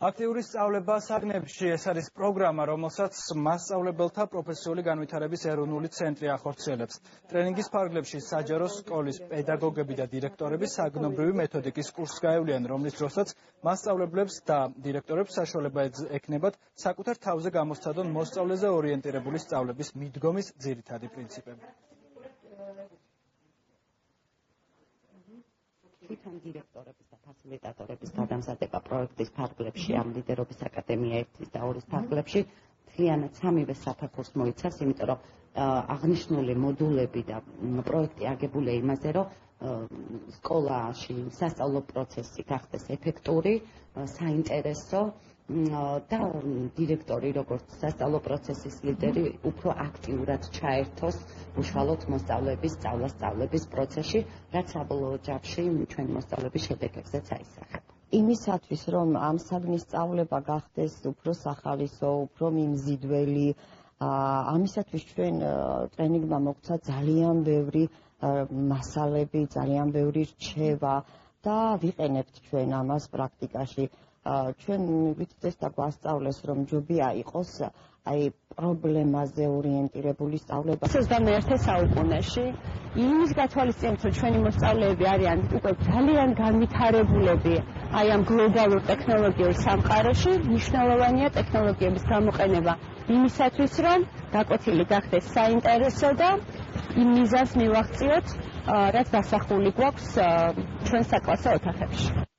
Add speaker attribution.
Speaker 1: აქტიური სწავლება საგნებში ეს არის პროგრამა, რომელსაც მასწავლებელთა პროფესიული განვითარების ეროვნული ცენტრი ახორციელებს. ტრენინგის ფარგლებში საჯარო სკოლის პედაგოგები და დირექტორები საგნობრივი მეთოდიკის კურსს გაევლიან, რომლის დროსაც მასწავლებლებს და დირექტორებს საშუალება ექნებათ საკუთარ თავზე გამოსცადონ მოსწავლეზე ორიენტირებული სწავლების მიდგომის ძირითადი პრინციპები.
Speaker 2: თვითონ დირექტორების და ფასილიტატორების გადამზადება პროექტის ფარგლებში ამ ლიდერობის აკადემია 1 და 2 ფარგლებში მთლიანად სამივე საფეხურს მოიცავს, იმიტომ რომ აღნიშნული მოდულები და პროექტი აგებულია იმაზე, რომ სკოლაში სასწავლო პროცესი გახდეს ეფექტური, საინტერესო და დირექტორი, როგორც სასწავლო პროცესის ლიდერი, უფრო აქტიურად ჩაერთოს უშუალოდ მოსწავლეების სწავლების პროცესში, რაც საბოლოო ჯამში ჩვენი მოსწავლეების შედეგებზეც აისახება.
Speaker 3: იმისათვის, რომ ამ საგნის სწავლება გახდეს უფრო სახალისო, უფრო მიმზიდველი, ამისათვის ჩვენ ტრენინგმა მოგვცა ძალიან ბევრი მასალები, ძალიან ბევრი რჩევა და ვიყენებთ ჩვენ ამას პრაქტიკაში. ჩვენ ვიცით და გვასწავლეს, რომ ჯობია იყოს პრობლემაზე ორიენტირებული სწავლება.
Speaker 4: 21 საუკუნეში იმის გათვალისწინებით, რომ ჩვენი მოსწავლეები არიან უკვე ძალიან განვითარებულები ამ გლობალურ ტექნოლოგიურ სამყაროში, მნიშვნელოვანია ტექნოლოგიების გამოყენება იმისათვის, რომ გაკვეთილი გახდეს საინტერესო და იმ მიზანს მივაღწიოთ, რაც დასახული გვაქვს ჩვენ საკლასო ოთახებში.